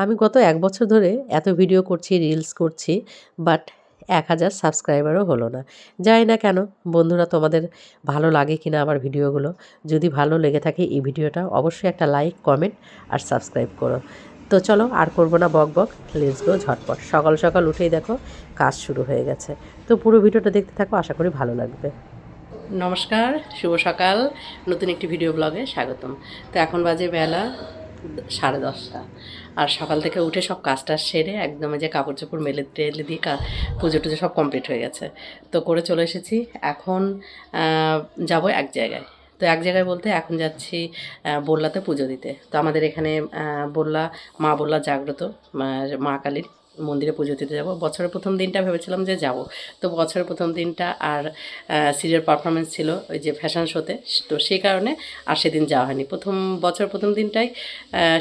আমি গত ১ বছর ধরে এত ভিডিও করছি, রিলস করছি, বাট ১,০০০ সাবস্ক্রাইবারও হলো না। জানি না কেন? বন্ধুরা তোমাদের ভালো লাগে কিনা আমার ভিডিওগুলো? যদি ভালো লেগে থাকে এই ভিডিওটা অবশ্যই একটা লাইক, কমেন্ট আর সাবস্ক্রাইব করো। তো চলো আর করব না বকবক, লেটস গো ঝটপট। সকাল, সকাল উঠেই দেখো কাজ শুরু হয়ে গেছে। তো পুরো ভিডিওটা দেখতে থাকো, আশা করি ভালো লাগবে। নমস্কার, শুভ সকাল। নতুন একটি ভিডিও ব্লগে স্বাগতম। তো এখন বাজে বেলা 10:30 আর সকাল থেকে উঠে সব কাজটা সেরে একদম যে কাপড় চোপড় মেলে টেলে দিয়ে পুজো টুজো সব কমপ্লিট হয়ে গেছে। তো করে চলে এসেছি। এখন যাব এক জায়গায়। তো এক জায়গায় বলতে এখন যাচ্ছি বল্লাতে পুজো দিতে। তো আমাদের এখানে বল্লা বল্লা জাগ্রত মা কালীর মন্দিরে পুজো দিতে যাব। বছরের প্রথম দিনটা ভেবেছিলাম যে যাব। তো বছরের প্রথম দিনটা আর সিরিয়াল পারফরমেন্স ছিল ওই যে ফ্যাশন শোতে, তো সেই কারণে আর সেদিন যাওয়া হয়নি। প্রথম দিনটাই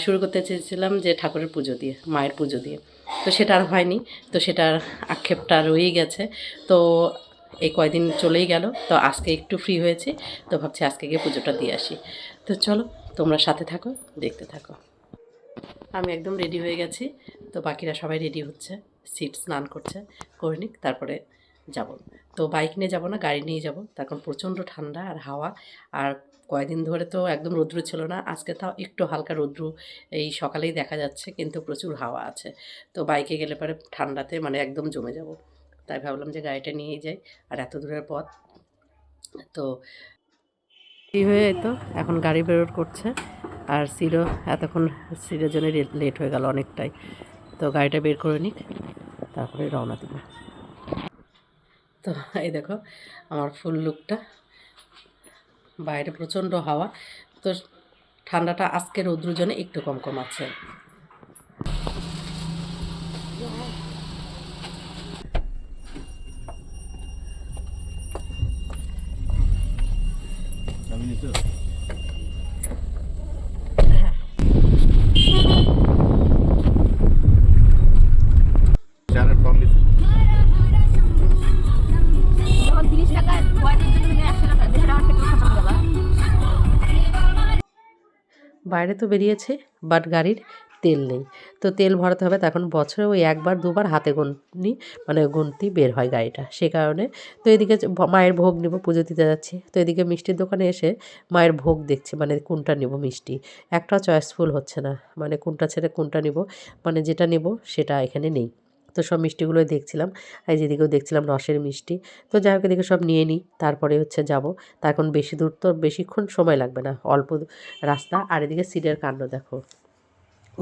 শুরু করতে চেয়েছিলাম যে ঠাকুরের পুজো দিয়ে, মায়ের পুজো দিয়ে। তো সেটা আর হয়নি। তো সেটার আক্ষেপটা রয়েই গেছে। তো এই কয়দিন চলেই গেল। তো আজকে একটু ফ্রি হয়েছি, তো ভাবছি আজকে গিয়ে পুজোটা দিয়ে আসি। তো চলো তোমরা সাথে থাকো, দেখতে থাকো। আমি একদম রেডি হয়ে গেছি। তো বাকিরা সবাই রেডি হচ্ছে, স্নান করছে, করে নিক তারপরে যাব। তো বাইক নিয়ে যাব না, গাড়ি নিয়ে যাব, তার কারণ প্রচণ্ড ঠান্ডা আর হাওয়া। আর কয়েকদিন ধরে তো একদম রৌদ্র ছিল না, আজকে তাও একটু হালকা রৌদ্র এই সকালেই দেখা যাচ্ছে, কিন্তু প্রচুর হাওয়া আছে। তো বাইকে গেলে পরে ঠান্ডাতে মানে একদম জমে যাব। তাই ভাবলাম যে গাড়িটা নিয়েই যাই, আর এত দূরের পথ। তো রেডি হয়ে তো এখন গাড়ি বেরোর করছে। আর সিরো এতক্ষণ, সিরোর জন্য লেট হয়ে গেল অনেকটাই। তো গাড়িটা বের করে নিক, তারপরে রওনা দেব। তো এই দেখো আমার ফুল লুকটা। বাইরে প্রচণ্ড হাওয়া, তো ঠান্ডাটা আজকে রৌদ্রের জন্য একটু কম কম আছে। বাইরে তো বেরিয়েছে, বাট গাড়ির তেল নেই। তো তেল ভরাতে হবে। তখন বছরে ওই একবার দুবার হাতে গুনতি বের হয় গাড়িটা, সে কারণে। তো এদিকে মায়ের ভোগ নেব, পুজো দিতে যাচ্ছি। তো এদিকে মিষ্টির দোকানে এসে মায়ের ভোগ দেখছি, মানে কোনটা নেব মিষ্টি। একটা চয়েসফুল হচ্ছে না, মানে কোনটা ছেড়ে কোনটা নেব, মানে যেটা নেব সেটা এখানে নেই। তো সব মিষ্টিগুলোই দেখছিলাম, এই যেদিকেও দেখছিলাম রসের মিষ্টি। তো যাই হোক এদিকে সব নিয়ে নিই, তারপরে হচ্ছে যাব। তা এখন বেশি দূর তো, বেশিক্ষণ সময় লাগবে না, অল্প রাস্তা। আর এদিকে সিডের কাণ্ড দেখো,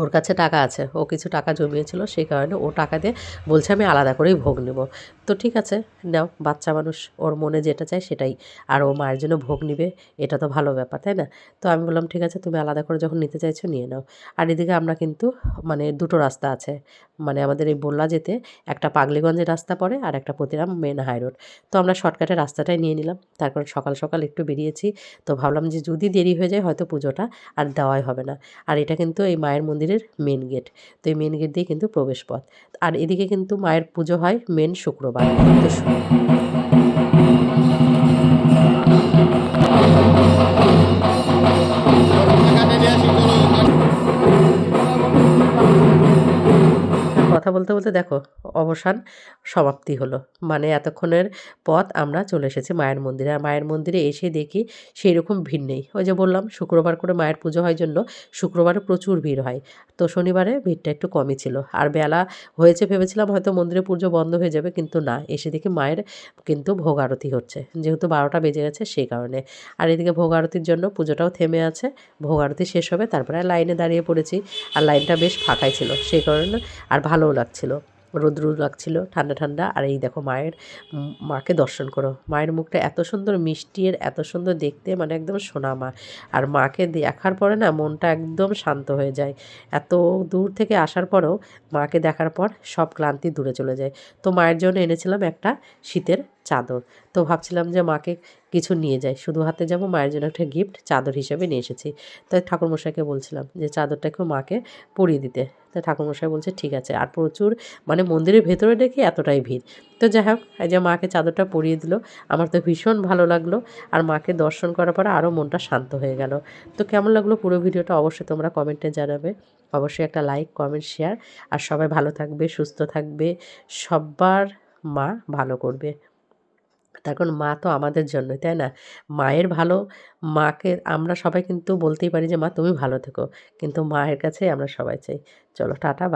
ওর কাছে টাকা আছে, ও কিছু টাকা জমিয়েছিল, সেই কারণে ও টাকা দিয়ে বলছে আমি আলাদা করেই ভোগ নেব। তো ঠিক আছে, নাও, বাচ্চা মানুষ, ওর মনে যেটা চায় সেটাই। আর ও মায়ের জন্য ভোগ নিবে, এটা তো ভালো ব্যাপার, তাই না? তো আমি বললাম ঠিক আছে, তুমি আলাদা করে যখন নিতে চাইছো নিয়ে নাও। আর এদিকে আমরা কিন্তু, মানে দুটো রাস্তা আছে, মানে আমাদের এই বল্লা যেতে একটা পাগলিগঞ্জের রাস্তা পড়ে আর একটা প্রতিরাম মেন হাই রোড। তো আমরা শর্টকাটের রাস্তাটাই নিয়ে নিলাম, তারপর সকাল সকাল একটু বেরিয়েছি। তো ভাবলাম যে যদি দেরি হয়ে যায় হয়তো পুজোটা আর দেওয়াই হবে না। আর এটা কিন্তু এই মায়ের মন্দিরের মেন গেট। তো এই মেন গেট দিয়ে কিন্তু প্রবেশ পথ। আর এদিকে কিন্তু মায়ের পুজো হয় মেন শুক্রবার। তো কথা বলতে বলতে দেখো অবসান সমাপ্তি হলো। মানে এতক্ষণের পথ আমরা চলে এসেছি মায়ের মন্দিরে। আর মায়ের মন্দিরে এসে দেখি সেই রকম ভিড় নেই। ওই যে বললাম শুক্রবার করে মায়ের পুজো হয় জন্য শুক্রবারে প্রচুর ভিড় হয়। তো শনিবারে ভিড়টা একটু কমই ছিল। আর বেলা হয়েছে ভেবেছিলাম হয়তো মন্দিরে পুজো বন্ধ হয়ে যাবে, কিন্তু না, এসে দেখি মায়ের কিন্তু ভোগ আরতি হচ্ছে, যেহেতু 12টা বেজে গেছে সেই কারণে। আর এদিকে ভোগ আরতির জন্য পুজোটাও থেমে আছে। ভোগ আরতি শেষ হবে, তারপরে লাইনে দাঁড়িয়ে পড়েছি। আর লাইনটা বেশ ফাঁকাই ছিল, সেই কারণে আর ভালোও লাগছিল। রৌদ্র লাগছিল, ঠান্ডা ঠান্ডা। আর এই দেখো মাকে দর্শন করো, মায়ের মুখটা এত সুন্দর মিষ্টি, আর এত সুন্দর দেখতে, মানে একদম সোনা মা। আর মাকে দেখার পরে না মনটা একদম শান্ত হয়ে যায়। এত দূর থেকে আসার পরেও মাকে দেখার পর সব ক্লান্তি দূরে চলে যায়। তো মায়ের জন্য এনেছিলাম একটা শীতের চাদর। তো ভাবছিলাম যে মাকে কিছু নিয়ে যাই, শুধু হাতে যাব, মায়ের জন্য একটা গিফট চাদর হিসেবে নিয়ে এসেছি। তাই ঠাকুরমশাইকে বলছিলাম যে চাদরটা একটু মাকে পরিয়ে দিতে। তো ঠাকুরমশাই বলছে ঠিক আছে। আর প্রচুর মানে মন্দিরের ভেতরে দেখি এতটাই ভিড়। তো যাই হোক, এই যে মাকে চাদরটা পরিয়ে দিল। আমার তো ভীষণ ভালো লাগলো, আর মাকে দর্শন করার পরে আরও মনটা শান্ত হয়ে গেল। তো কেমন লাগলো পুরো ভিডিওটা অবশ্যই তোমরা কমেন্টে জানাবে। অবশ্যই একটা লাইক, কমেন্ট, শেয়ার। আর সবাই ভালো থাকবে, সুস্থ থাকবে, সব্বার মা ভালো করবে। তার কারণ মা তো আমাদের জন্যই, তাই না? মায়ের ভালো, মাকে আমরা সবাই কিন্তু বলতেই পারি যে মা তুমি ভালো থেকো, কিন্তু মায়ের কাছে আমরা সবাই চাই। চলো টাটা, বাই।